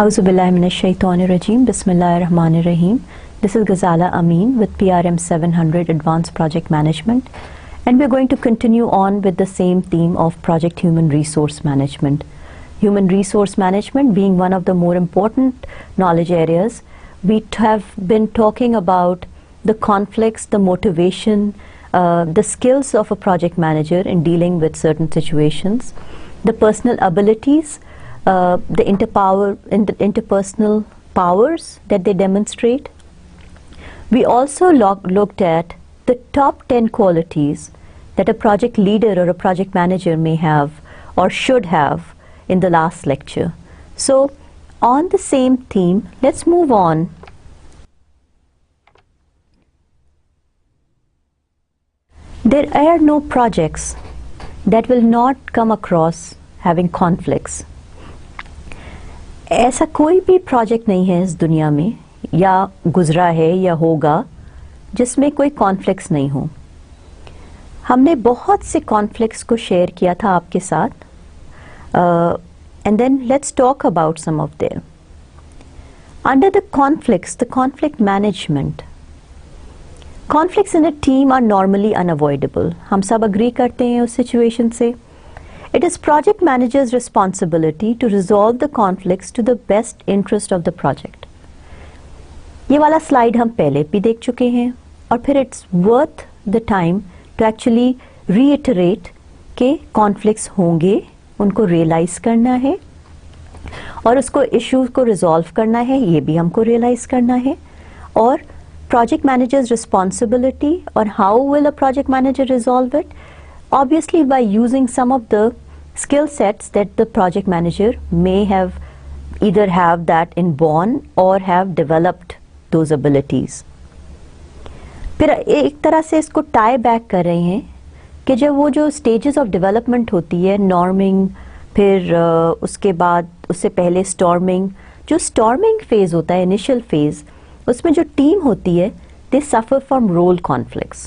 Auzubillahiminash-shaytanir-rajim. Bismillahir-rahmanir-rahim. This is Ghazala Amin with PRM700 Advanced Project Management, and we're going to continue on with the same theme of Project Human Resource Management. Human Resource Management being one of the more important knowledge areas. We have been talking about the conflicts, the motivation, the skills of a project manager in dealing with certain situations, the personal abilities, the interpersonal powers that they demonstrate. We also looked at the top 10 qualities that a project leader or a project manager may have or should have in the last lecture. So on the same theme, let's move on. There are no projects that will not come across having conflicts. ऐसा कोई भी project नहीं है इस दुनिया में या गुजरा है या होगा जिसमें कोई कॉन्फ्लिक्ट्स नहीं हो। हमने बहुत से कॉन्फ्लिक्ट्स को शेयर किया था आपके साथ, and then let's talk about some of their. Under the conflicts, the conflict management, conflicts in a team are normally unavoidable. हम सब अग्री करते हैं उस सिचुएशन से। It is project manager's responsibility to resolve the conflicts to the best interest of the project. ये वाला slide हम पहले भी देख चुके हैं और फिर it's worth the time to actually reiterate कि conflicts होंगे, उनको realize करना है और उसको issues को resolve करना है, ये भी हमको realize करना है। और project manager's responsibility और how will a project manager resolve it? Obviously by using some of the skill sets that the project manager may have either have that inborn or have developed those abilities. फिर एक तरह से इसको tie back कर रहे हैं कि जब वो जो stages of development होती है, norming, फिर उसके बाद उससे पहले storming, जो storming phase होता है, initial phase, उसमें जो team होती है, they suffer from role conflicts.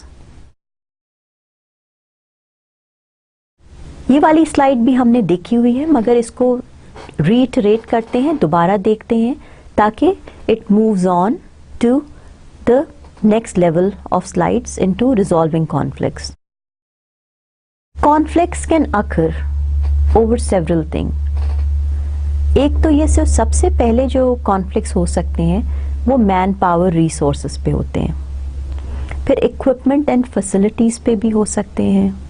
ये वाली स्लाइड भी हमने देखी हुई है, मगर इसको रीइटरेट करते हैं, दोबारा देखते हैं ताकि it moves on to the next level of slides into resolving conflicts. Conflicts can occur over several thing. एक तो ये सिर्फ सबसे पहले जो कॉन्फ्लिक्ट्स हो सकते हैं वो मैन पावर रिसोर्सेज पे होते हैं, फिर इक्विपमेंट एंड फैसिलिटीज पे भी हो सकते हैं।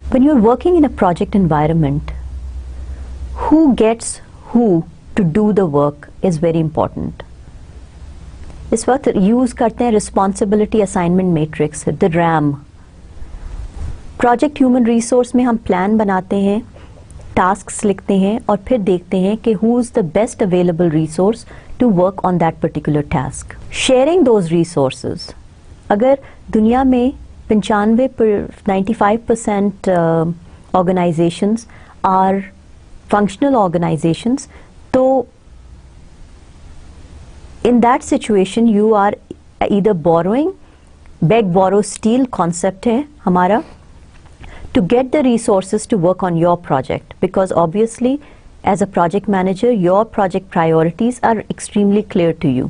When you're working in a project environment, who gets who to do the work is very important. इस वक्त यूज करते हैं Responsibility Assignment Matrix, the RAM. Project Human Resource में हम प्लान बनाते हैं, tasks लिखते हैं और फिर देखते हैं कि who is the best available resource to work on that particular task. Sharing those resources. अगर दुनिया में 95% organizations are functional organizations, तो in that situation you are either borrowing, beg, borrow, steal concept है हमारा, to get the resources to work on your project, because obviously as a project manager your project priorities are extremely clear to you.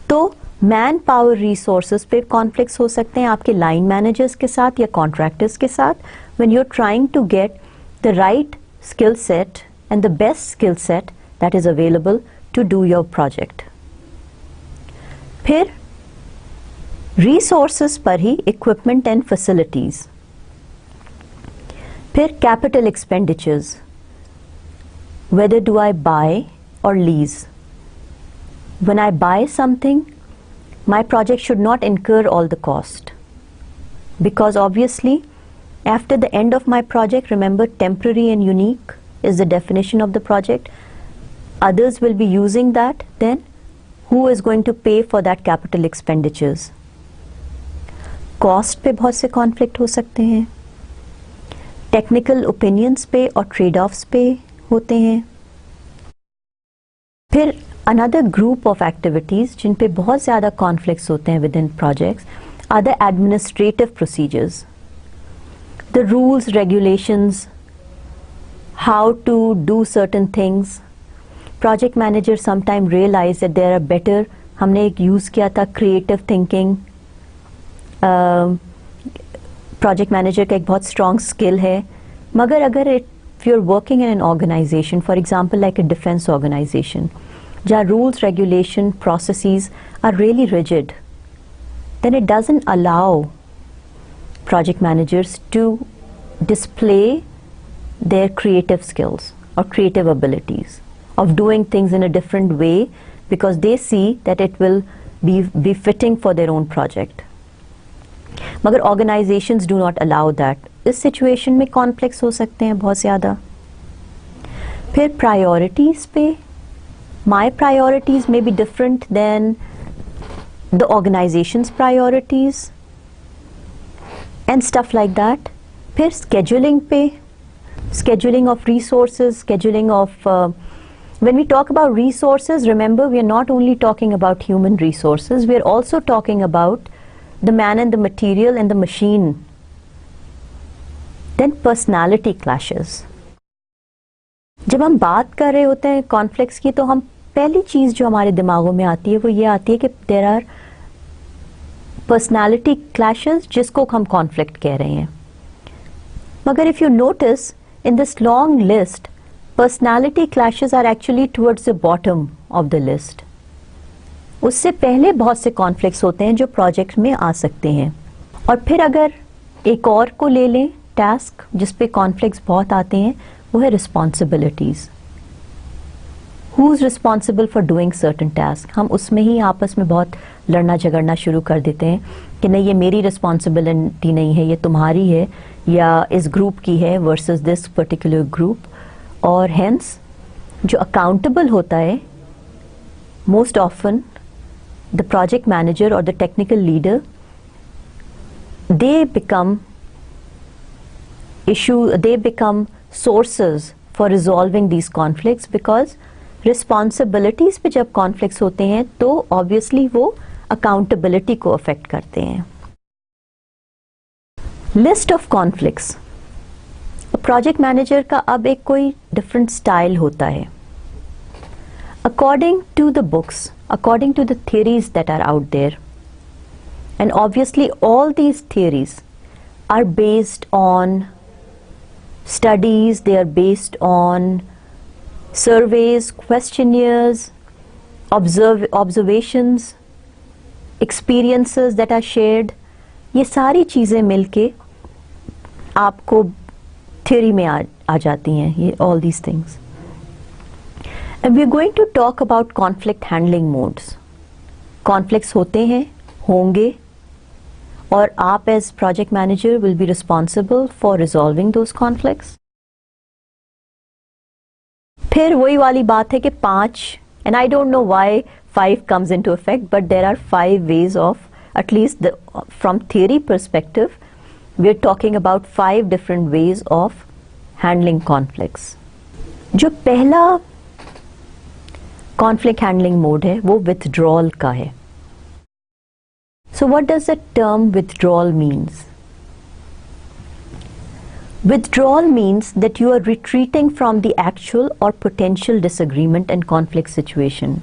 तो man power resources पे conflicts हो सकते हैं आपके line managers के साथ या कॉन्ट्रैक्टर्स के साथ, when you are trying to get the right skill set and the best skill set that is available to do your project. फिर रिसोर्सेज पर ही इक्विपमेंट एंड फैसिलिटीज, फिर capital expenditures, whether do I buy or lease. When I buy something, my project should not incur all the cost, because obviously after the end of my project, remember temporary and unique is the definition of the project, others will be using that, then who is going to pay for that capital expenditures? Cost पे बहुत से conflict हो सकते हैं, technical opinions पे और trade-offs पे होते हैं। फिर another group of activities जिन पे बहुत ज़्यादा conflicts होते हैं within projects are the administrative procedures, the rules, regulations, how to do certain things, project manager sometime realize that there are better, हमने एक use किया था creative thinking, project manager का एक बहुत strong skill है, मगर अगर if you're working in an organization, for example like a defense organization, जहाँ rules, regulation, processes are really rigid, then it doesn't allow project managers to display their creative skills or creative abilities of doing things in a different way because they see that it will be fitting for their own project. मगर organizations do not allow that. इस situation में conflicts हो सकते हैं बहुत ज़्यादा. फिर priorities पे, my priorities may be different than the organization's priorities and stuff like that. फिर scheduling पे, scheduling of resources, scheduling of when we talk about resources, remember we are not only talking about human resources, we are also talking about the man and the material and the machine. Then personality clashes. जब हम बात कर रहे होते हैं conflicts की तो हम पहली चीज़ जो हमारे दिमागों में आती है वो ये आती है कि देयर आर पर्सनालिटी क्लैशेस जिसको हम कॉन्फ्लिक्ट कह रहे हैं. मगर if you notice in this long list personality clashes are actually towards the bottom of the list. उससे पहले बहुत से कॉन्फ्लिक्ट्स होते हैं जो प्रोजेक्ट में आ सकते हैं. और फिर अगर एक और को ले लें टास्क जिस पे कॉन्फ्लिक्ट्स बहुत आते हैं वो है responsibilities. Who is responsible for doing certain task. हम उसमें ही आपस में बहुत लड़ना झगड़ना शुरू कर देते हैं कि नहीं ये मेरी रिस्पॉन्सिबिलिटी नहीं है, ये तुम्हारी है या इस ग्रुप की है वर्सेस दिस पर्टिकुलर ग्रुप. और हेंस जो अकाउंटेबल होता है most often the project manager or the technical leader, they become sources for resolving these conflicts because responsibilities पे जब conflicts होते हैं तो obviously वो accountability को affect करते हैं. List of conflicts. project manager का अब एक कोई different style होता है. According to the books, according to the theories that are out there, and obviously all these theories are based on studies, they are based on surveys, questionnaires, observations, experiences that are shared. ये सारी चीज़ें मिलके आपको theory में आ जाती हैं ये all these things. And we are going to talk about conflict handling modes. Conflicts होते हैं, होंगे, और आप as project manager will be responsible for resolving those conflicts. फिर वही वाली बात है कि 5, and I don't know why 5 comes into effect, but there are 5 ways of, at least from theory perspective, we are talking about 5 different ways of handling conflicts. जो पहला conflict handling mode है वो विथड्रॉल का है. So what does the term withdrawal means? Withdrawal means that you are retreating from the actual or potential disagreement and conflict situation.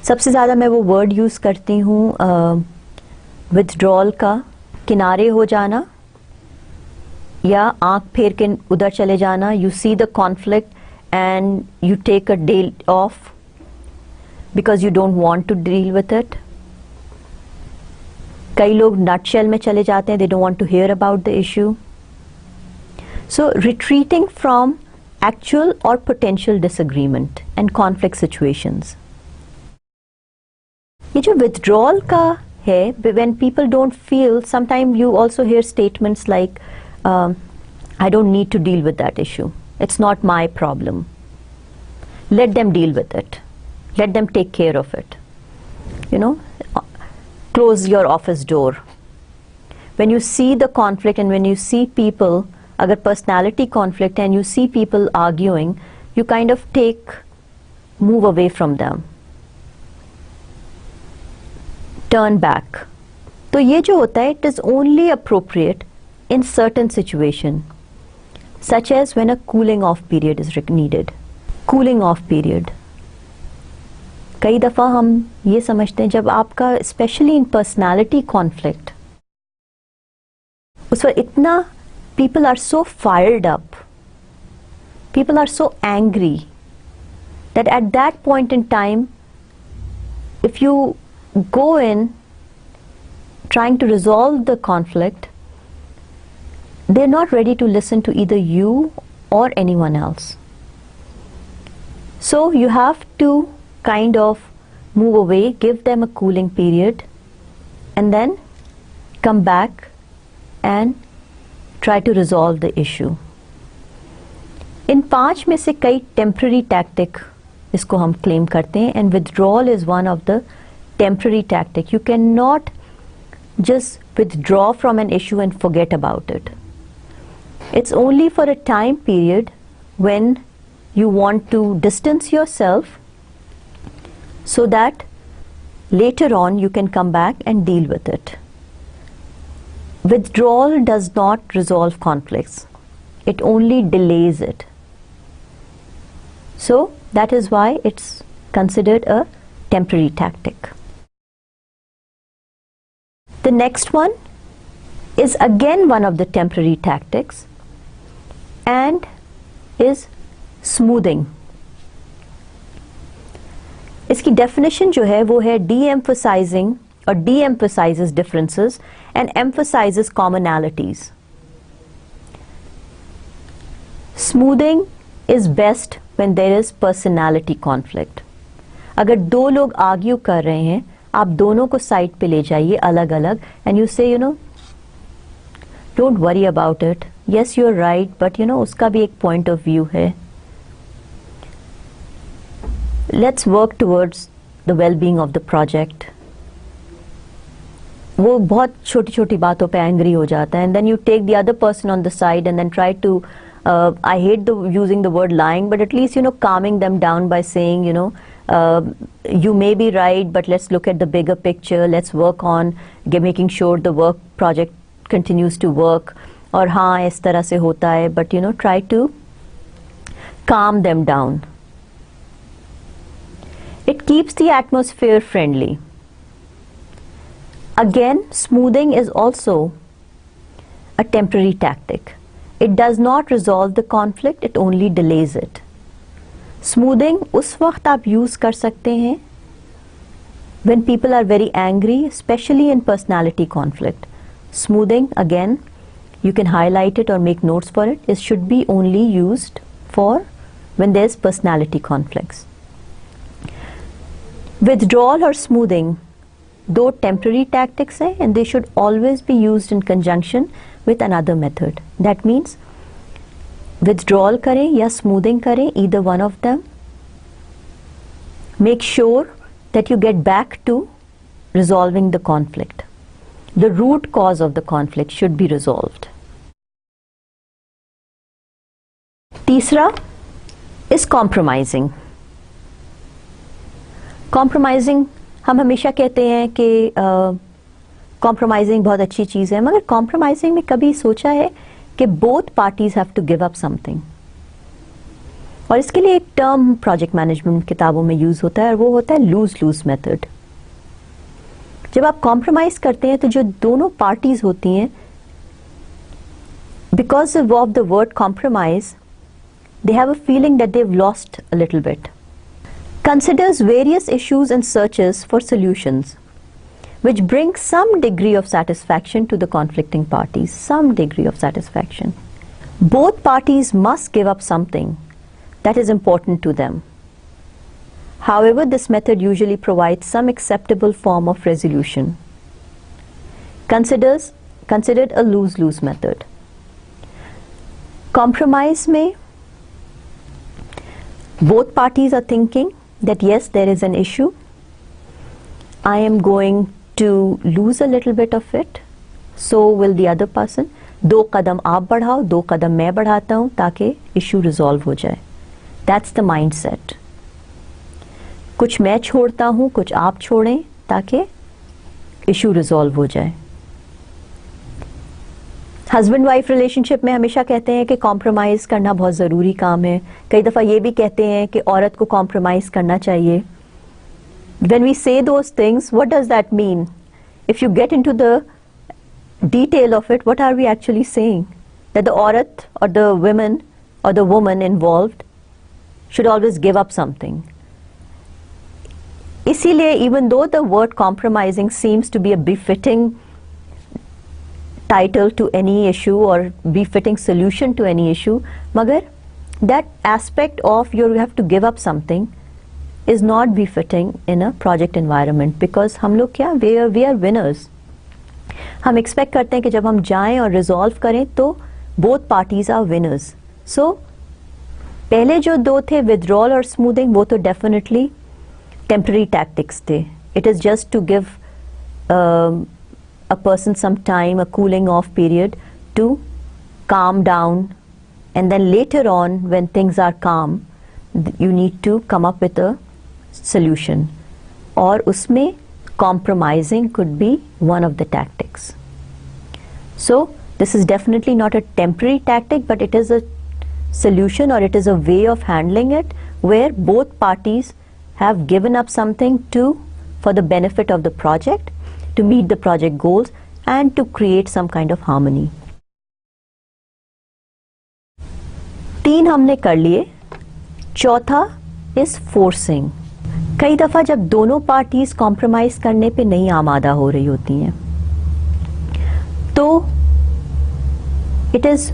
सबसे ज़्यादा मैं वो वर्ड यूज़ करती हूँ विथड्रॉल का, किनारे हो जाना या आंख फेर के उधर चले जाना. You see the conflict and you take a day off because you don't want to deal with it. कई लोग nutshell में चले जाते हैं, they don't want to hear about the issue. So retreating from actual or potential disagreement and conflict situations. ये जो withdrawal का है, when people don't feel, sometimes you also hear statements like I don't need to deal with that issue. It's not my problem. Let them deal with it. Let them take care of it. You know, close your office door. When you see the conflict and when you see people, agar personality conflict and you see people arguing, you kind of move away from them. Turn back. तो ये जो होता है, it is only appropriate in certain situation. such as when a cooling off period is needed. Cooling off period. कई दफ़ा हम ये समझते हैं जब आपका especially in personality conflict, उस वक्त इतना people are so fired up, people are so angry that at that point in time, if you go in trying to resolve the conflict, they're not ready to listen to either you or anyone else. So you have to kind of move away, give them a cooling period, and then come back and try to resolve the issue. इन 5 में से कई temporary tactic इसको हम claim करते हैं, and withdrawal is one of the temporary tactic. You cannot just withdraw from an issue and forget about it. It's only for a time period when you want to distance yourself so that later on you can come back and deal with it. Withdrawal does not resolve conflicts. It only delays it. So that is why it's considered a temporary tactic. The next one is again one of the temporary tactics and is smoothing. इसकी definition जो है वो है de-emphasizing or de-emphasizes differences and emphasizes commonalities. Smoothing is best when there is personality conflict. अगर दो लोग argue कर रहे हैं, आप दोनों को साइड पे ले जाइए अलग अलग and you say, don't worry about it. Yes, you're right, but उसका भी एक point of view है. Let's work towards the well-being of the project. वो बहुत छोटी छोटी बातों पे एंग्री हो जाता है and then you take the other person on the side and then try to I hate using the word lying, but at least calming them down by saying you may be right, but let's look at the bigger picture. Let's work on making sure the project continues to work. और हाँ इस तरह से होता है, but try to calm them down. It keeps the atmosphere friendly. Again, smoothing is also a temporary tactic. It does not resolve the conflict, it only delays it. Smoothing उस वक्त आप use कर सकते हैं when people are very angry, especially in personality conflict. Smoothing, again, you can highlight it or make notes for it. It should be only used for when there's personality conflicts. Withdrawal or smoothing, दो temporary tactics हैं and they should always be used in conjunction with another method. That means withdrawal करें या smoothing करें, either one of them. Make sure that you get back to resolving the conflict. The root cause of the conflict should be resolved. तीसरा is compromising. Compromising, हम हमेशा कहते हैं कि compromising बहुत अच्छी चीज़ है, मगर compromising में कभी सोचा है कि both parties have to give up something. और इसके लिए एक term project management किताबों में use होता है और वो होता है lose-lose method. जब आप compromise करते हैं तो जो दोनों parties होती हैं, because of the word compromise, they have a feeling that they've lost a little bit. Considers various issues and searches for solutions, which bring some degree of satisfaction to the conflicting parties, some degree of satisfaction. Both parties must give up something that is important to them. However, this method usually provides some acceptable form of resolution. Considered a lose-lose method. Compromise में both parties are thinking that yes, there is an issue. I am going to lose a little bit of it. So will the other person. 2 कदम आप बढ़ाओ, 2 कदम मैं बढ़ाता हूँ ताकि issue resolve हो जाए. That's the mindset. कुछ मैं छोड़ता हूँ, कुछ आप छोड़ें ताकि issue resolve हो जाए. हस्बैंड वाइफ रिलेशनशिप में हमेशा कहते हैं कि कॉम्प्रोमाइज करना बहुत ज़रूरी काम है, कई दफ़ा ये भी कहते हैं कि औरत को कॉम्प्रोमाइज करना चाहिए. When we say those things, what does that mean? If you get into the detail of it, what are we actually saying? That the aurat or the women or the woman involved should always give up something. इसीलिए even though the word compromising seems to be a befitting title to any issue or befitting solution to any issue, मगर that aspect of you have to give up something is not befitting in a project environment, because हम लोग क्या, we are winners. हम expect करते हैं कि जब हम जाएं और resolve करें तो both parties are winners. So पहले जो दो थे withdrawal और smoothing, वो तो definitely temporary tactics थे. It is just to give a person some time, a cooling off period to calm down, and then later on when things are calm you need to come up with a solution, और उसमें compromising could be one of the tactics. So this is definitely not a temporary tactic, but it is a solution, or it is a way of handling it where both parties have given up something for the benefit of the project, to meet the project goals and to create some kind of harmony. 3 हमने कर लिए. चौथा is forcing. कई दफ़ा जब दोनों parties compromise करने पे नहीं आमादा हो रही होती हैं तो it is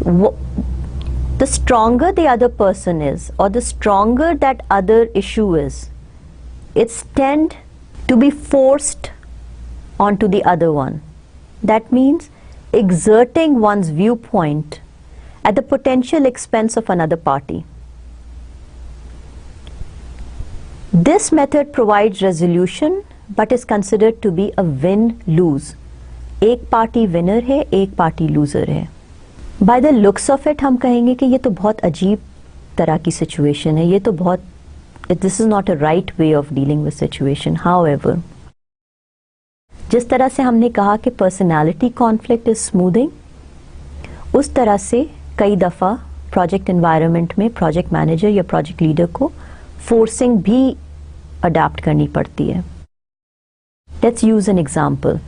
the stronger the other person is, or the stronger that other issue is, it's tend to be forced onto the other one. That means exerting one's viewpoint at the potential expense of another party. This method provides resolution but is considered to be a win-lose. एक party winner है, एक party loser है. By the looks of it हम कहेंगे कि ये तो बहुत अजीब तरह की सिचुएशन है, ये तो बहुत, this is not a right way of dealing with situation. However, जिस तरह से हमने कहा कि personality conflict is smoothing, उस तरह से कई दफ़ा प्रोजेक्ट एनवायरनमेंट में प्रोजेक्ट मैनेजर या प्रोजेक्ट लीडर को फोर्सिंग भी अडाप्ट करनी पड़ती है. Let's use an example.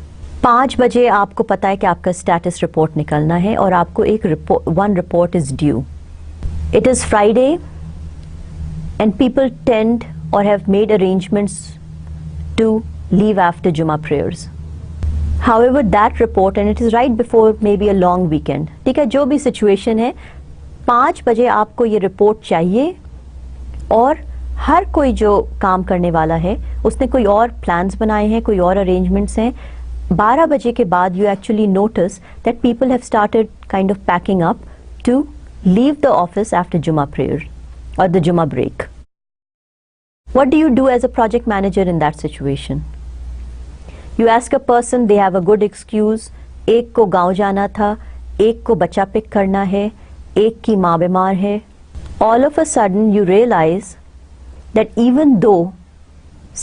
5 बजे आपको पता है कि आपका स्टेटस रिपोर्ट निकलना है और आपको एक one report is due. It is Friday and people tend or have made arrangements to leave after Juma prayers. However, that report, and it is right before maybe a long weekend, ठीक है, जो भी situation है, 5 बजे आपको ये report चाहिए और हर कोई जो काम करने वाला है उसने कोई और प्लान्स बनाए हैं, कोई और अरेंजमेंट्स हैं. 12 बजे के बाद you actually notice that people have started kind of packing up to leave the office after Jummah prayer or the Jummah break. What do you do as a project manager in that situation? You ask a person, they have a good excuse. एक को गांव जाना था, एक को बच्चा pick करना है, एक की माँ बीमार है. All of a sudden you realize that even though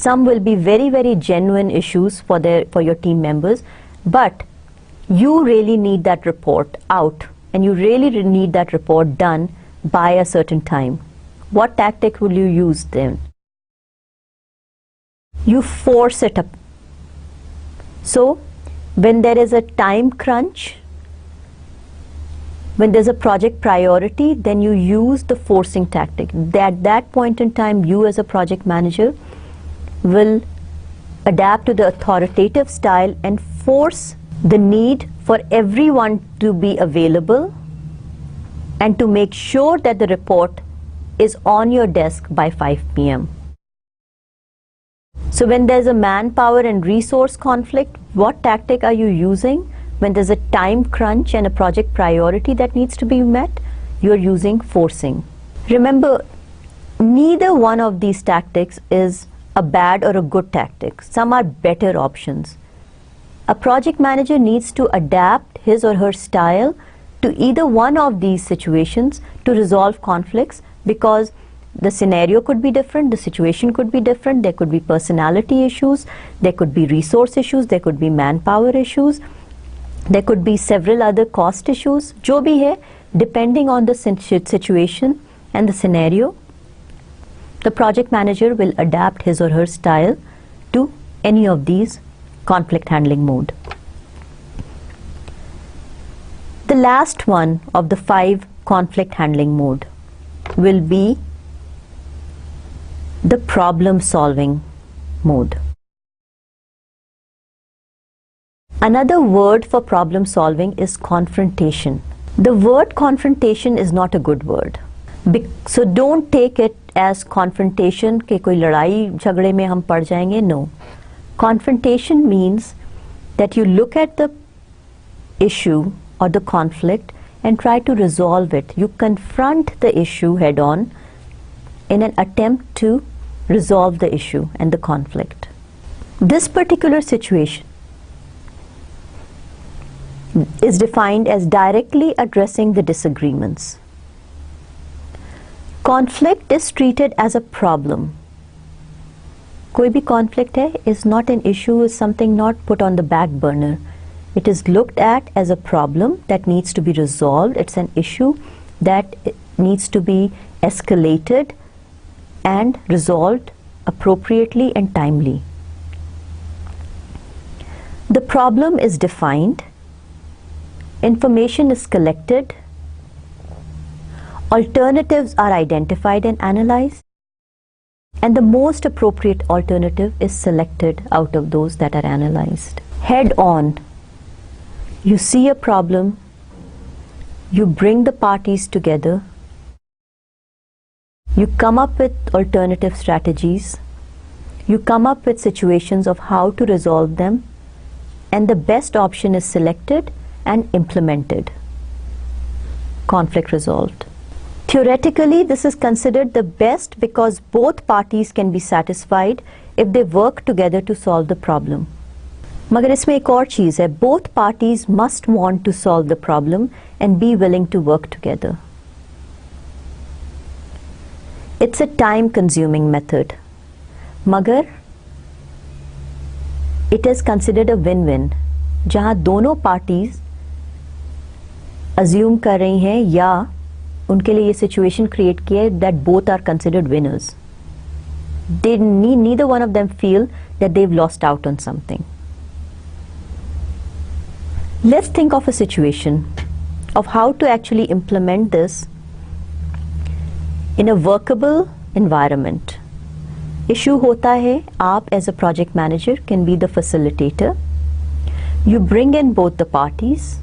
some will be very very genuine issues for your team members, but you really need that report out and you really need that report done by a certain time. What tactic will you use then? You force it up. So when there is a time crunch, when there's a project priority, then you use the forcing tactic. At that point in time, you as a project manager will adapt to the authoritative style and force the need for everyone to be available and to make sure that the report is on your desk by 5 p.m. So when there's a manpower and resource conflict, what tactic are you using? When there's a time crunch and a project priority that needs to be met, you're using forcing. Remember, neither one of these tactics is a bad or a good tactic. Some are better options. A project manager needs to adapt his or her style to either one of these situations to resolve conflicts, because the scenario could be different, the situation could be different, there could be personality issues, there could be resource issues, there could be manpower issues. There could be several other cost issues. जो भी है, depending on the situation and the scenario, the project manager will adapt his or her style to any of these conflict handling mode. The last one of the 5 conflict handling mode will be the problem solving mode. Another word for problem solving is confrontation. The word confrontation is not a good word. So don't take it as confrontation कि कोई लड़ाई झगड़े में हम पड़ जाएंगे. No. Confrontation means that you look at the issue or the conflict and try to resolve it. You confront the issue head on in an attempt to resolve the issue and the conflict. This particular situation is defined as directly addressing the disagreements. Conflict is treated as a problem. कोई भी conflict है is not an issue, is something not put on the back burner. It is looked at as a problem that needs to be resolved. It's an issue that needs to be escalated and resolved appropriately and timely. The problem is defined, information is collected, alternatives are identified and analyzed, and the most appropriate alternative is selected out of those that are analyzed. Head on, you see a problem, you bring the parties together, you come up with alternative strategies, you come up with situations of how to resolve them, and the best option is selected and implemented. Conflict resolved. Theoretically, this is considered the best because both parties can be satisfied if they work together to solve the problem. मगर इसमें एक और चीज़ है, both parties must want to solve the problem and be willing to work together. It's a time-consuming method, मगर it is considered a win-win, जहाँ दोनों parties assume कर रही हैं या उनके लिए ये situation create किया है that both are considered winners. Neither one of them feel that they've lost out on something. Let's think of a situation of how to actually implement this in a workable environment. Issue होता है, आप as a project manager can be the facilitator. You bring in both the parties,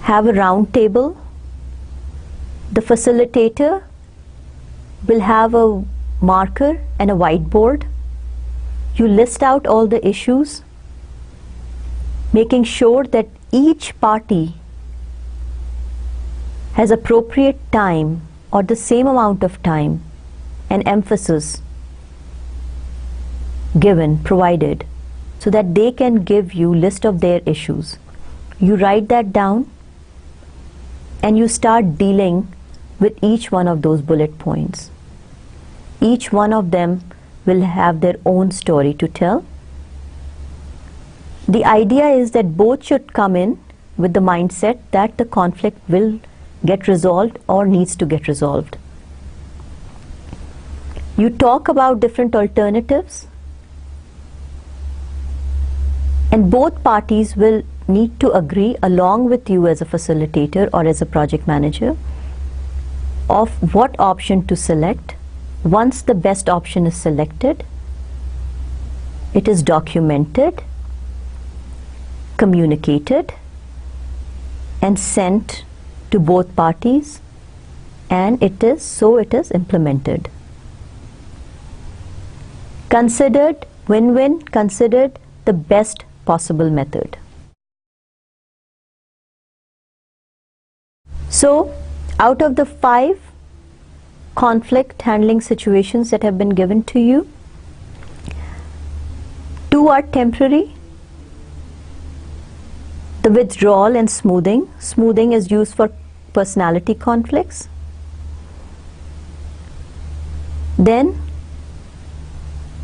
have a round table. The facilitator will have a marker and a whiteboard. You list out all the issues, making sure that each party has appropriate time or the same amount of time and emphasis given, provided, so that they can give you list of their issues. You write that down and you start dealing with each one of those bullet points. Each one of them will have their own story to tell. The idea is that both should come in with the mindset that the conflict will get resolved or needs to get resolved. You talk about different alternatives, and both parties will need to agree along with you as a facilitator or as a project manager of what option to select. Once the best option is selected, it is documented, communicated, and sent to both parties, and it is implemented. Considered win-win, considered the best possible method. So, out of the 5 conflict handling situations that have been given to you, 2 are temporary. The withdrawal and smoothing. Smoothing is used for personality conflicts. Then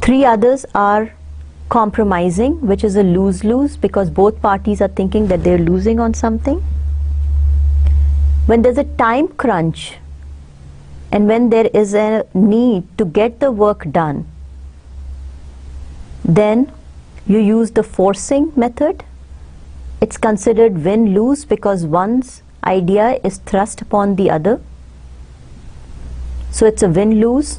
3 others are compromising, which is a lose-lose because both parties are thinking that they're losing on something. When there's a time crunch and when there is a need to get the work done, then you use the forcing method. It's considered win-lose because one's idea is thrust upon the other. So it's a win-lose.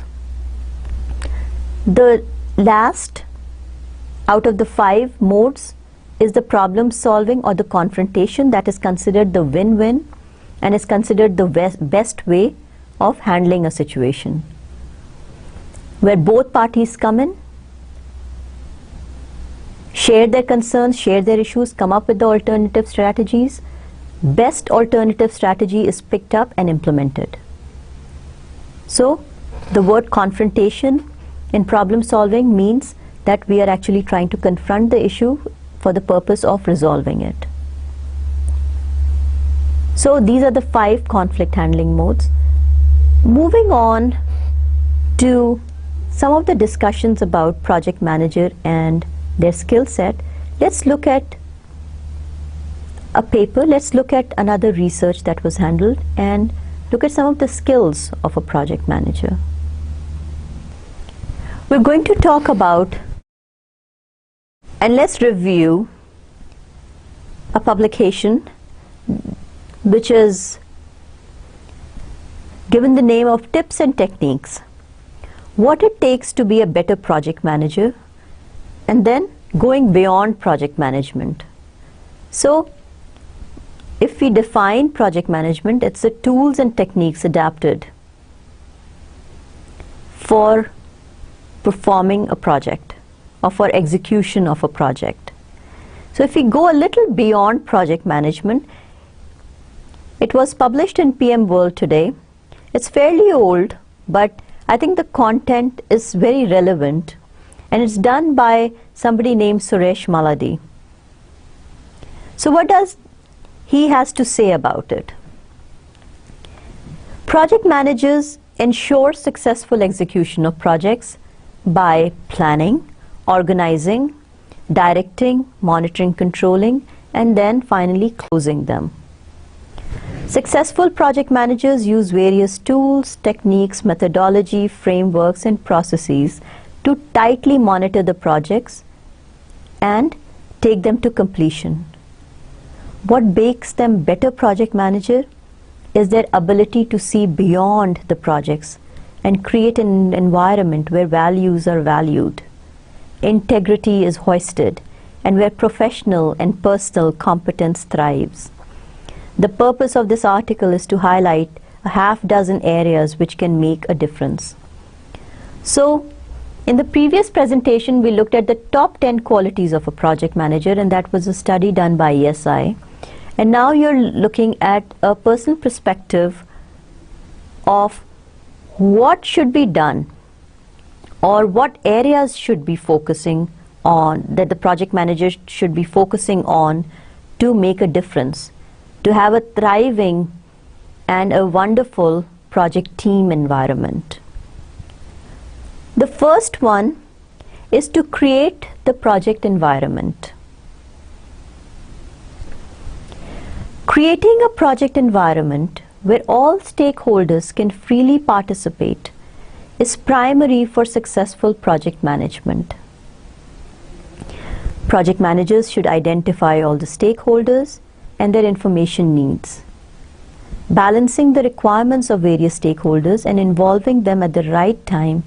The last out of the 5 modes is the problem solving or the confrontation, that is considered the win-win and is considered the best way of handling a situation, where both parties come in, share their concerns, share their issues, come up with the alternative strategies. Best alternative strategy is picked up and implemented. So the word confrontation in problem solving means that we are actually trying to confront the issue for the purpose of resolving it. So these are the 5 conflict handling modes. Moving on to some of the discussions about project manager and their skill set, let's look at a paper, let's look at another research that was handled and look at some of the skills of a project manager. We're going to talk about, and let's review a publication which is given the name of Tips and Techniques, What It Takes to Be a Better Project Manager, and then going beyond project management. So if we define project management, it's the tools and techniques adapted for performing a project or for execution of a project. So if we go a little beyond project management, it was published in PM World today. It's fairly old, but I think the content is very relevant, and it's done by somebody named Suresh Maladi. So what does he has to say about it? Project managers ensure successful execution of projects by planning, organizing, directing, monitoring, controlling, and then finally closing them. Successful project managers use various tools, techniques, methodology, frameworks, and processes to tightly monitor the projects and take them to completion. What makes them better project manager is their ability to see beyond the projects and create an environment where values are valued, integrity is hoisted, and where professional and personal competence thrives. The purpose of this article is to highlight a half-dozen areas which can make a difference. So, in the previous presentation, we looked at the top 10 qualities of a project manager, and that was a study done by ESI. And now you're looking at a personal perspective of what should be done or what areas should be focusing on, that the project manager should be focusing on to make a difference, to have a thriving and a wonderful project team environment. The first one is to create the project environment. Creating a project environment where all stakeholders can freely participate is primary for successful project management. Project managers should identify all the stakeholders and their information needs. Balancing the requirements of various stakeholders and involving them at the right time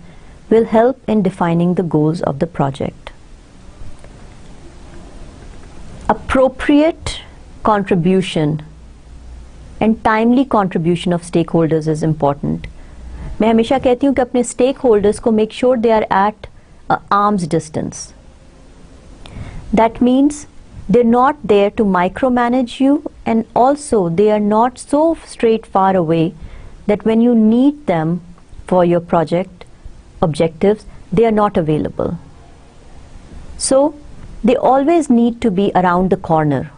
will help in defining the goals of the project. Appropriate contribution and timely contribution of stakeholders is important. मैं हमेशा कहती हूँ कि अपने stakeholders को make sure they are at arm's distance. That means they're not there to micromanage you, and also they are not so straight far away that when you need them for your project objectives, they are not available. So they always need to be around the corner.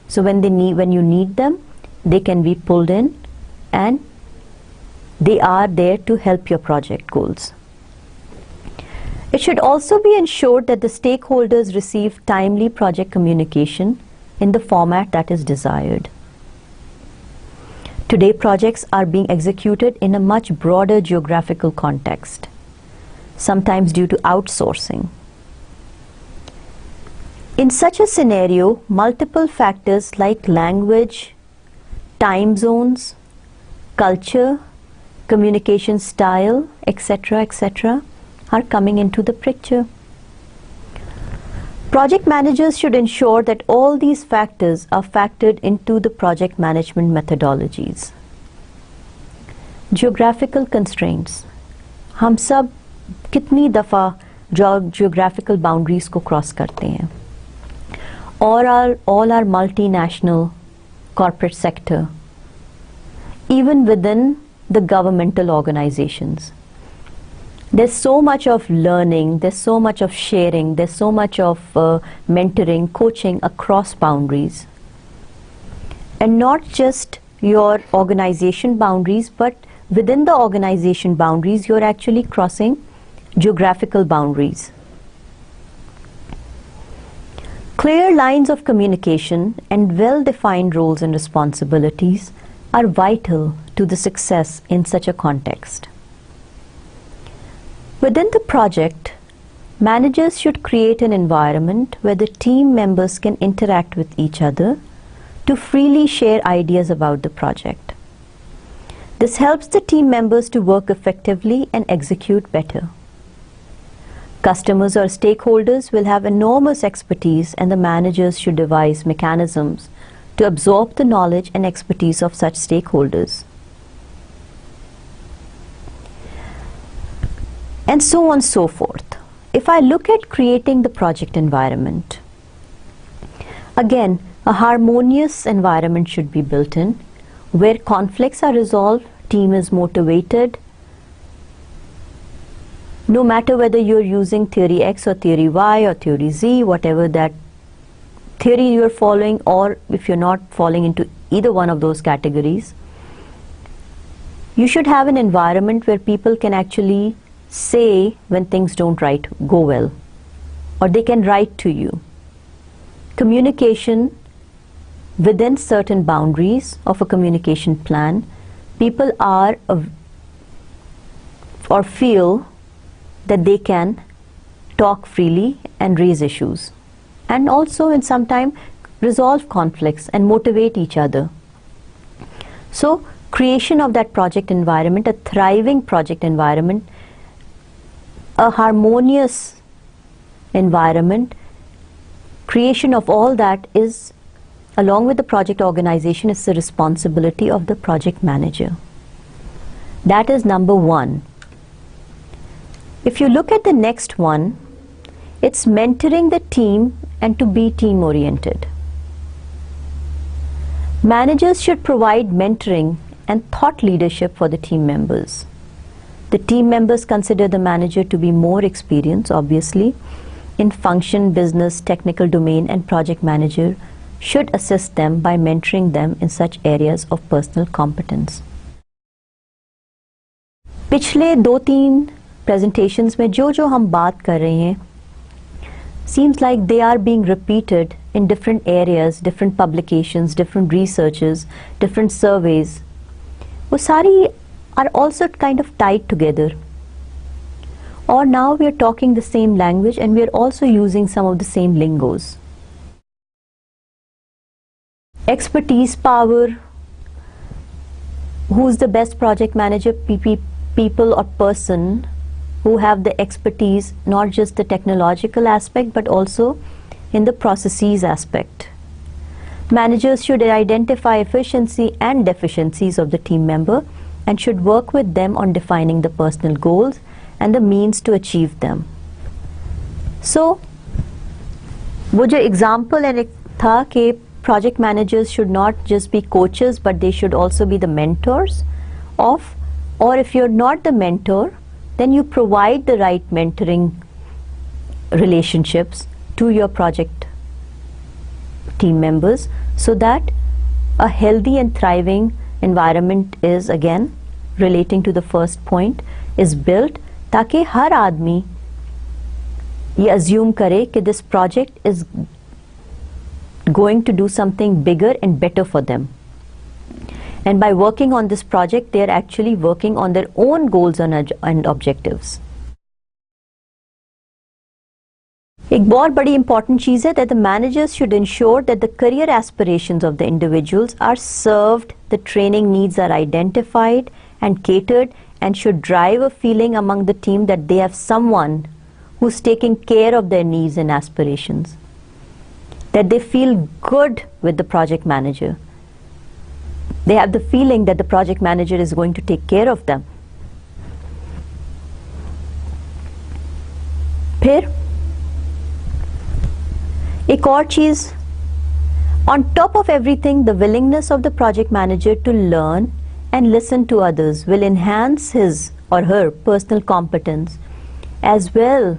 So when you need them, they can be pulled in and they are there to help your project goals. It should also be ensured that the stakeholders receive timely project communication in the format that is desired. Today, projects are being executed in a much broader geographical context, sometimes due to outsourcing. In such a scenario, multiple factors like language, time zones, culture, communication style, etc., are coming into the picture. Project managers should ensure that all these factors are factored into the project management methodologies. Geographical constraints. हम सब कितनी दफ़ा geographical boundaries को cross करते हैं? All our multinational corporate sector, even within the governmental organizations. There's so much of learning, there's so much of sharing, there's so much of mentoring, coaching across boundaries. And not just your organization boundaries, but within the organization boundaries, you're actually crossing geographical boundaries. Clear lines of communication and well-defined roles and responsibilities are vital to the success in such a context. Within the project, managers should create an environment where the team members can interact with each other to freely share ideas about the project. This helps the team members to work effectively and execute better. Customers or stakeholders will have enormous expertise, and the managers should devise mechanisms to absorb the knowledge and expertise of such stakeholders. And so on and so forth. If I look at creating the project environment, again, a harmonious environment should be built in, where conflicts are resolved, team is motivated, no matter whether you're using theory X or theory Y or theory Z, whatever that theory you're following, or if you're not falling into either one of those categories, you should have an environment where people can actually say when things don't go well, or they can write to you. Communication within certain boundaries of a communication plan, people are or feel that they can talk freely and raise issues, and also in some time resolve conflicts and motivate each other. So creation of that project environment, a thriving project environment, a harmonious environment, creation of all that is, along with the project organization, is the responsibility of the project manager. That is number one. If you look at the next one, it's mentoring the team and to be team oriented. Managers should provide mentoring and thought leadership for the team members. The team members consider the manager to be more experienced, obviously, in function, business, technical domain, and project manager should assist them by mentoring them in such areas of personal competence. पिछले 2-3 presentations में जो हम बात कर रहे हैं, seems like they are being repeated in different areas, different publications, different researches, different surveys. वो सारी are also kind of tied together. Or now we are talking the same language and we are also using some of the same lingos. Expertise, power, who's the best project manager? People or person who have the expertise, not just the technological aspect but also in the processes aspect. Managers should identify efficiency and deficiencies of the team member and should work with them on defining the personal goals and the means to achieve them. So, वो जो example था कि project managers should not just be coaches but they should also be the mentors of, or if you're not the mentor, then you provide the right mentoring relationships to your project team members so that a healthy and thriving environment is, again relating to the first point, is built ताकि हर आदमी ये assume करे कि this project is going to do something bigger and better for them. And by working on this project, they are actually working on their own goals and objectives. एक बहुत बड़ी important चीज़ है that the managers should ensure that the career aspirations of the individuals are served, the training needs are identified and catered, and should drive a feeling among the team that they have someone who's taking care of their needs and aspirations. That they feel good with the project manager. They have the feeling that the project manager is going to take care of them. फिर एक और चीज़, on top of everything, the willingness of the project manager to learn and listen to others will enhance his or her personal competence, as well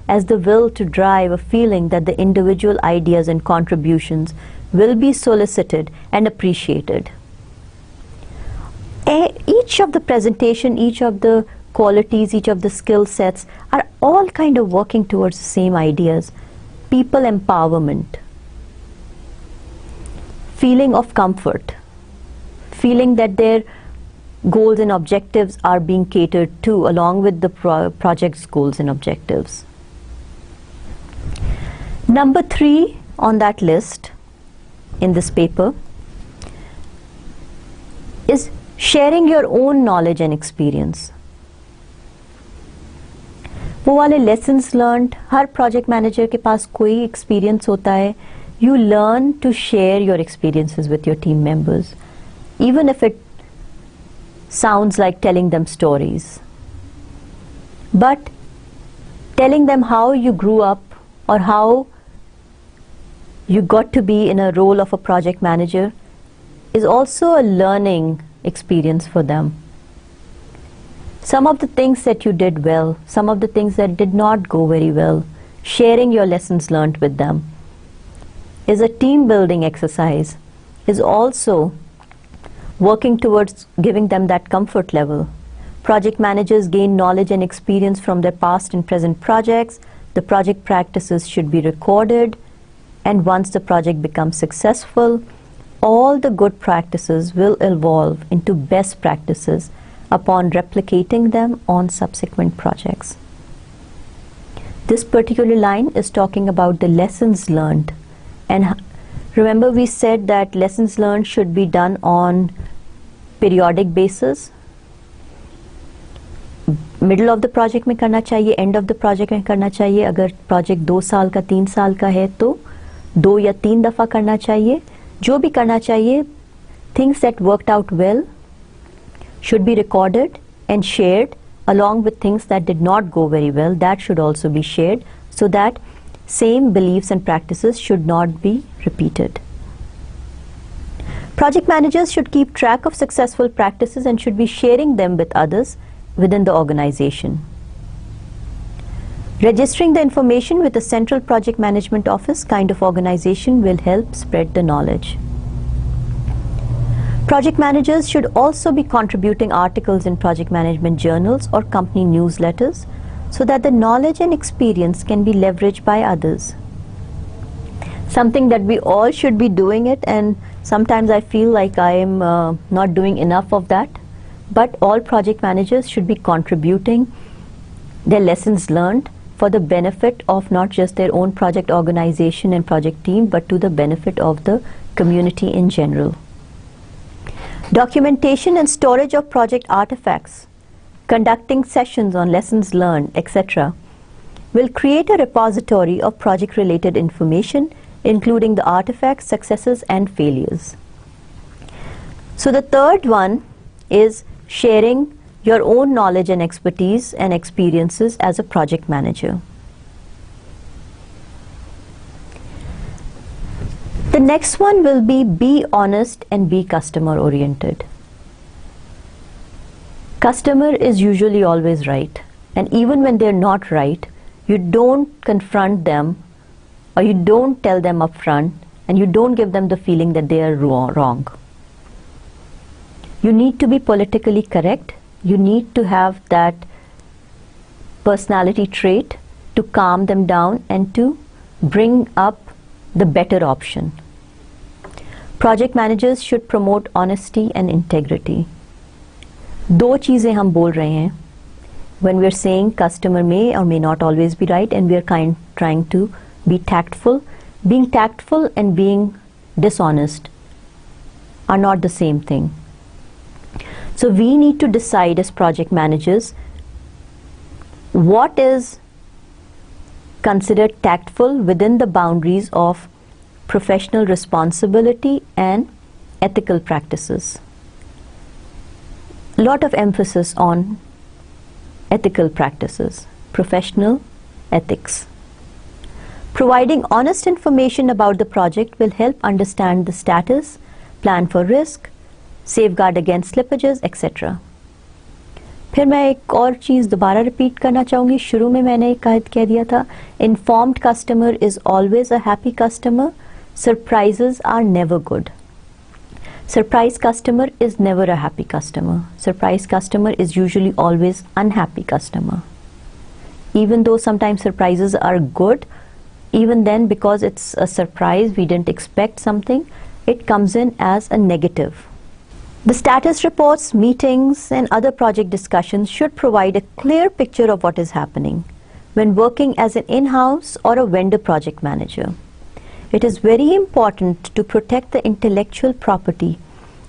as the will to drive a feeling that the individual ideas and contributions will be solicited and appreciated. Each of the presentation, each of the qualities, each of the skill sets are all kind of working towards the same ideas. People empowerment, feeling of comfort, feeling that their goals and objectives are being catered to along with the project's goals and objectives. Number 3 on that list in this paper is sharing your own knowledge and experience. वो वाले lessons learned, हर project manager के पास कोई experience होता है. You learn to share your experiences with your team members, even if it sounds like telling them stories. But telling them how you grew up or how you got to be in a role of a project manager is also a learning experience for them. Some of the things that you did well, some of the things that did not go very well, sharing your lessons learned with them is a team building exercise, is also working towards giving them that comfort level. Project managers gain knowledge and experience from their past and present projects. The project practices should be recorded, and once the project becomes successful, all the good practices will evolve into best practices upon replicating them on subsequent projects. This particular line is talking about the lessons learned, and remember we said that lessons learned should be done on periodic basis. Middle of the project में करना चाहिए, end of the project में करना चाहिए. अगर project 2 साल का 3 साल का है तो 2 या 3 दफ़ा करना चाहिए. जो भी करना चाहिए, things that worked out well should be recorded and shared along with things that did not go very well. That should also be shared so that same beliefs and practices should not be repeated. Project managers should keep track of successful practices and should be sharing them with others within the organization. Registering the information with a central project management office kind of organization will help spread the knowledge. Project managers should also be contributing articles in project management journals or company newsletters so that the knowledge and experience can be leveraged by others. Something that we all should be doing it, and sometimes I feel like I am not doing enough of that. But all project managers should be contributing their lessons learned for the benefit of not just their own project organization and project team, but to the benefit of the community in general. Documentation and storage of project artifacts, conducting sessions on lessons learned, etc., will create a repository of project-related information, including the artifacts, successes, and failures. So the third one is sharing your own knowledge and expertise and experiences as a project manager. The next one will be honest and be customer oriented. Customer is usually always right, and even when they're not right, you don't confront them or you don't tell them up front, and you don't give them the feeling that they are wrong. You need to be politically correct. You need to have that personality trait to calm them down and to bring up the better option. Project managers should promote honesty and integrity. दो चीज़ें हम बोल रहे हैं when we are saying customer may or may not always be right, and we are trying to be tactful. Being tactful and being dishonest are not the same thing. So we need to decide as project managers what is considered tactful within the boundaries of professional responsibility and ethical practices. A lot of emphasis on ethical practices, professional ethics. Providing honest information about the project will help understand the status, plan for risk, safeguard against slippages, etc. फिर मैं एक और चीज़ दोबारा repeat करना चाहूँगी. शुरू में मैंने कह दिया था, informed customer is always a happy customer. Surprises are never good. Surprise customer is never a happy customer. Surprise customer is usually always unhappy customer. Even though sometimes surprises are good, even then, because it's a surprise, we didn't expect something, it comes in as a negative. The status reports, meetings, and other project discussions should provide a clear picture of what is happening when working as an in-house or a vendor project manager. It is very important to protect the intellectual property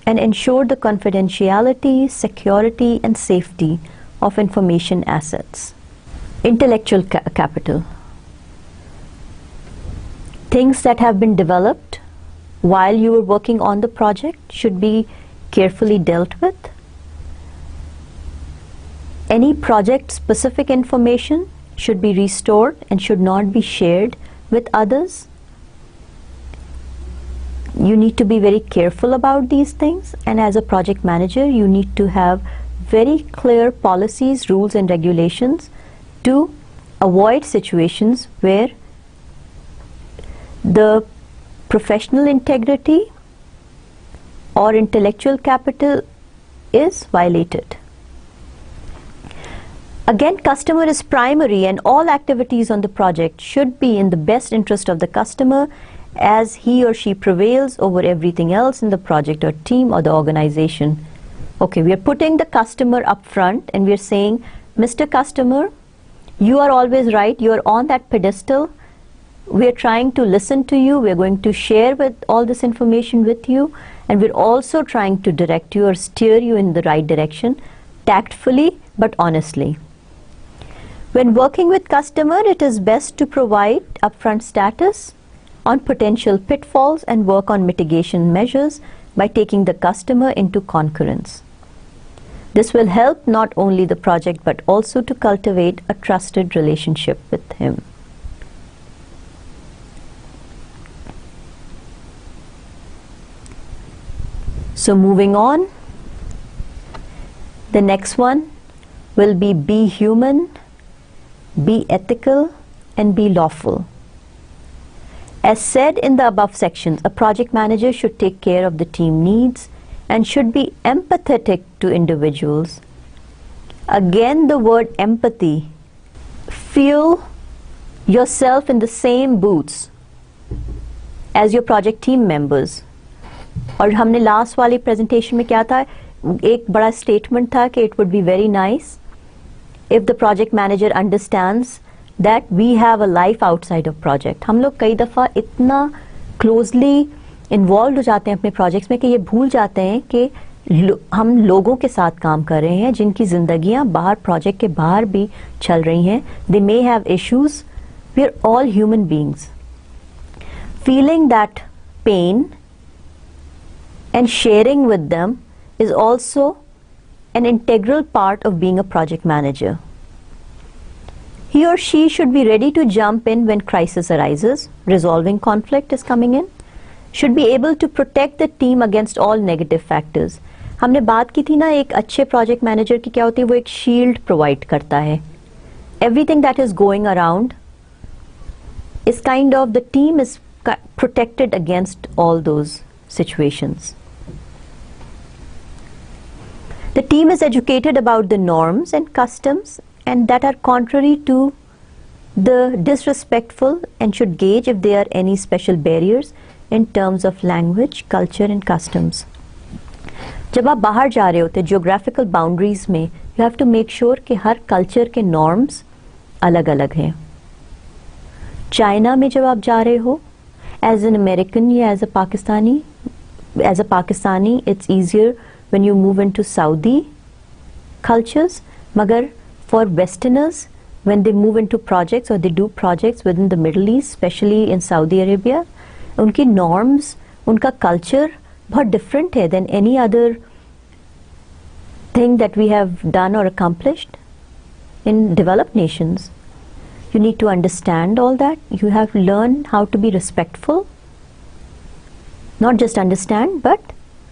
and ensure the confidentiality, security, and safety of information assets. Intellectual capital. Things that have been developed while you were working on the project should be carefully dealt with. Any project-specific information should be restored and should not be shared with others. You need to be very careful about these things, and as a project manager you need to have very clear policies, rules and regulations to avoid situations where the professional integrity or intellectual capital is violated. Again, customer is primary, and all activities on the project should be in the best interest of the customer, as he or she prevails over everything else in the project or team or the organization. Okay, we are putting the customer up front and we are saying, Mr. Customer, you are always right, you are on that pedestal. We are trying to listen to you, we are going to share with all this information with you, and we're also trying to direct you or steer you in the right direction, tactfully but honestly. When working with customer, it is best to provide upfront status on potential pitfalls and work on mitigation measures by taking the customer into concurrence. This will help not only the project but also to cultivate a trusted relationship with him. So moving on, the next one will be human, be ethical, and be lawful. As said in the above sections, a project manager should take care of the team needs and should be empathetic to individuals. Again, the word empathy. Feel yourself in the same boots as your project team members. और हमने last वाली presentation में क्या था, एक बड़ा statement था कि it would be very nice if the project manager understands that we have a life outside of project. हम लोग कई दफ़ा इतना closely involved हो जाते हैं अपने projects में कि ये भूल जाते हैं कि हम लोगों के साथ काम कर रहे हैं जिनकी ज़िंदगियाँ बाहर project के बाहर भी चल रही हैं. They may have issues. We are all human beings. Feeling that pain and sharing with them is also an integral part of being a project manager. He or she should be ready to jump in when crisis arises, resolving conflict is coming in, should be able to protect the team against all negative factors. हमने बात की थी ना, एक अच्छे project manager की क्या होती है, वो एक shield provide करता है. Everything that is going around is kind of, the team is protected against all those situations. The team is educated about the norms and customs and that are contrary to the disrespectful, and should gauge if there are any special barriers in terms of language, culture and customs. जब आप बाहर जा रहे होते geographical boundaries में, you have to make sure कि हर culture के norms अलग अलग हैं. चाइना में जब आप जा रहे हो, as an American या as a Pakistani, it's easier when you move into Saudi cultures. मगर for Westerners, when they move into projects or they do projects within the Middle East, especially in Saudi Arabia, उनकी norms, उनका culture बहुत different है than any other thing that we have done or accomplished in developed nations. You need to understand all that. You have to learn how to be respectful. Not just understand, but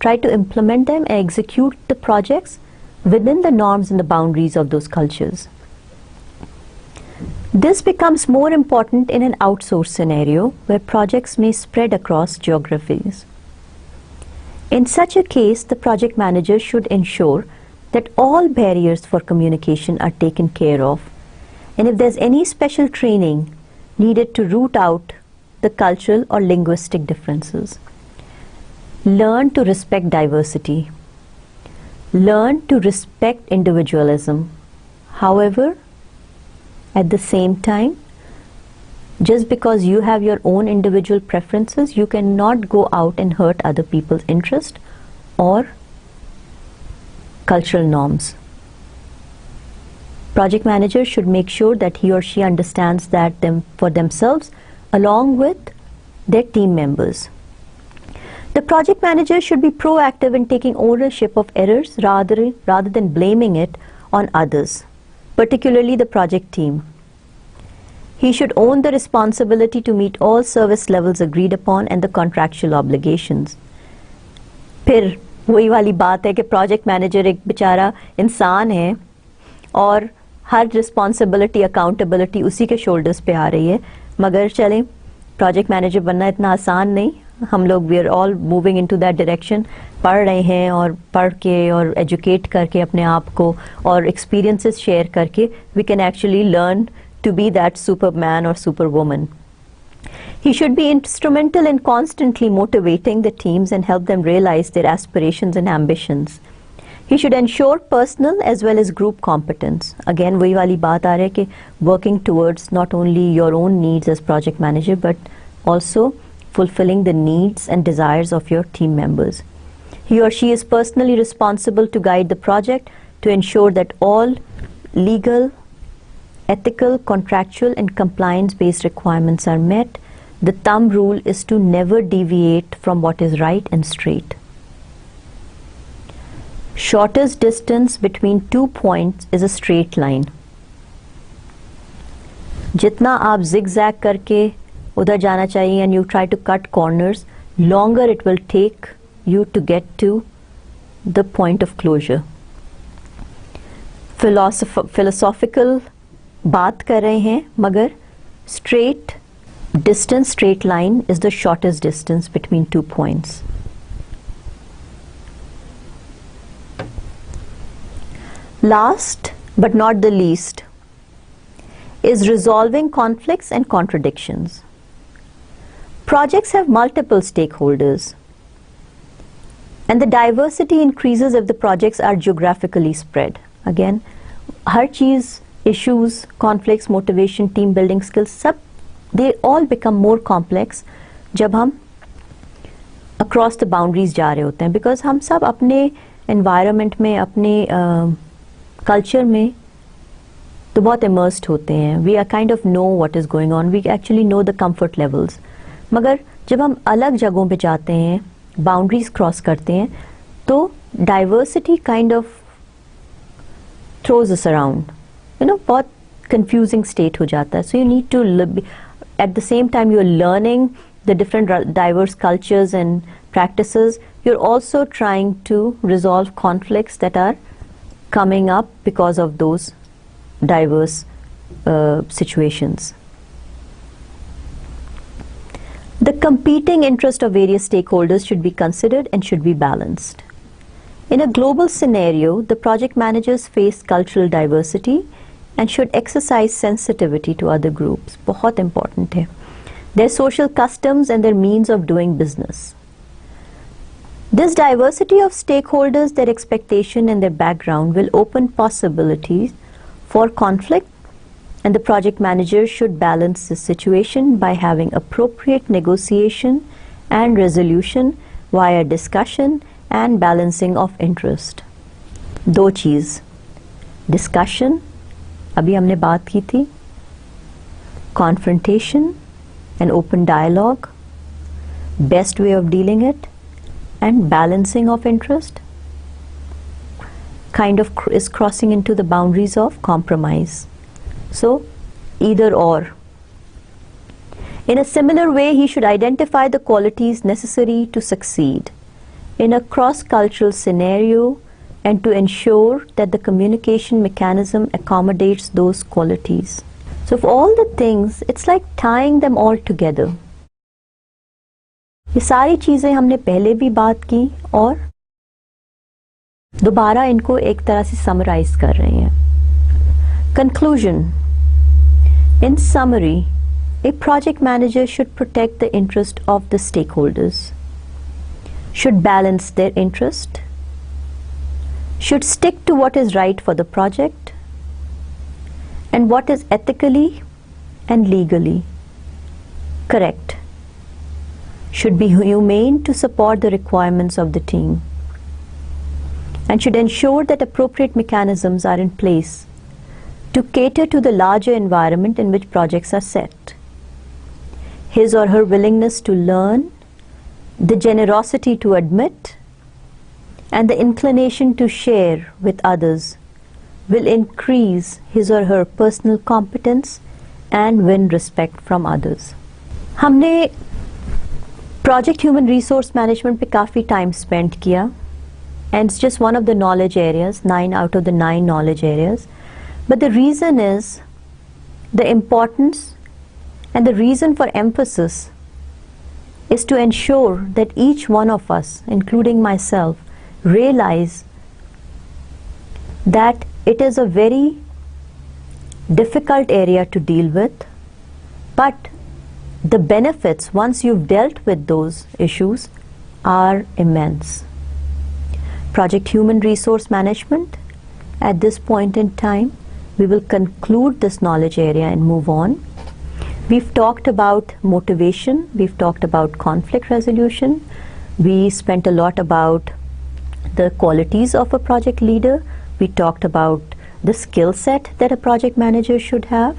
try to implement them and execute the projects within the norms and the boundaries of those cultures. This becomes more important in an outsourced scenario where projects may spread across geographies. In such a case, the project manager should ensure that all barriers for communication are taken care of, and if there's any special training needed to root out the cultural or linguistic differences. Learn to respect diversity. Learn to respect individualism. However, at the same time, just because you have your own individual preferences, you cannot go out and hurt other people's interest or cultural norms. Project manager should make sure that he or she understands that for themselves along with their team members. The project manager should be proactive in taking ownership of errors rather than blaming it on others, particularly the project team. He should own the responsibility to meet all service levels agreed upon and the contractual obligations. फिर वही वाली बात है कि project manager एक बेचारा इंसान है और हर responsibility, accountability उसी के shoulders पे आ रही है. मगर चलें, project manager बनना इतना आसान नहीं. हम लोग we are all moving into that direction, पढ़ रहे हैं और पढ़ के और educate करके अपने आप को और experiences share करके we can actually learn to be that superman or superwoman. He should be instrumental in constantly motivating the teams and help them realize their aspirations and ambitions. He should ensure personal as well as group competence. Again, वही वाली बात आ रही है कि working towards not only your own needs as project manager but also fulfilling the needs and desires of your team members. He or she is personally responsible to guide the project to ensure that all legal, ethical, contractual and compliance-based requirements are met. The thumb rule is to never deviate from what is right and straight. Shortest distance between 2 points is a straight line. जितना आप zigzag करके उधर जाना चाहिए and you try to cut corners, longer it will take you to get to the point of closure. Philosophical बात कर रहे हैं, मगर straight distance, straight line is the shortest distance between 2 points. Last but not the least is resolving conflicts and contradictions. Projects have multiple stakeholders, and the diversity increases if the projects are geographically spread. Again, her cheese, issues, conflicts, motivation, team building skills, सब they all become more complex जब हम across the boundaries जा रहे होते हैं, because हम सब अपने environment में, अपने culture में तो बहुत immersed होते हैं. We are kind of know what is going on. We actually know the comfort levels. मगर जब हम अलग जगहों पे जाते हैं, boundaries cross करते हैं, तो diversity kind of throws us around. You know, बहुत confusing state हो जाता है. So you need to, at the same time you're learning the different diverse cultures and practices, you're also trying to resolve conflicts that are coming up because of those diverse situations. The competing interest of various stakeholders should be considered and should be balanced. In a global scenario, the project managers face cultural diversity and should exercise sensitivity to other groups. बहुत important है. Their social customs and their means of doing business. This diversity of stakeholders, their expectation and their background will open possibilities for conflict, and the project manager should balance the situation by having appropriate negotiation and resolution via discussion and balancing of interest. दो चीज़, discussion, अभी हमने बात की थी, confrontation and open dialogue, best way of dealing it, and balancing of interest kind of is crossing into the boundaries of compromise. So either or. In a similar way, he should identify the qualities necessary to succeed in a cross-cultural scenario and to ensure that the communication mechanism accommodates those qualities. So for all the things, it's like tying them all together. ये सारी चीज़ें हमने पहले भी बात की और दोबारा इनको एक तरह से समराइज कर रहे हैं. Conclusion. In summary, a project manager should protect the interest of the stakeholders, should balance their interest, should stick to what is right for the project and what is ethically and legally correct, should be humane to support the requirements of the team, and should ensure that appropriate mechanisms are in place to cater to the larger environment in which projects are set. His or her willingness to learn, the generosity to admit, and the inclination to share with others will increase his or her personal competence and win respect from others. हमने project human resource management पे काफ़ी time spent किया, and it's just one of the knowledge areas, 9 out of the 9 knowledge areas. But the reason is, the importance and the reason for emphasis is to ensure that each one of us, including myself, realize that it is a very difficult area to deal with, but the benefits once you've dealt with those issues are immense. Project Human Resource Management, at this point in time, we will conclude this knowledge area and move on. We've talked about motivation, we've talked about conflict resolution, we spent a lot about the qualities of a project leader, we talked about the skill set that a project manager should have.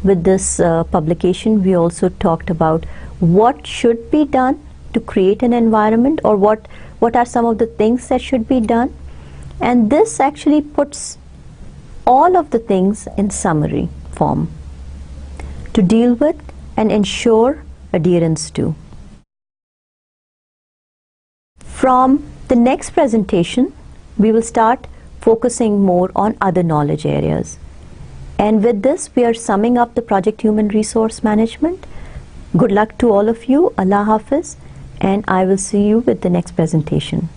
With this publication, we also talked about what should be done to create an environment, or what are some of the things that should be done. And this actually puts all of the things in summary form to deal with and ensure adherence to. From the next presentation, we will start focusing more on other knowledge areas. And with this, we are summing up the Project Human Resource Management. Good luck to all of you. Allah Hafiz. And I will see you with the next presentation.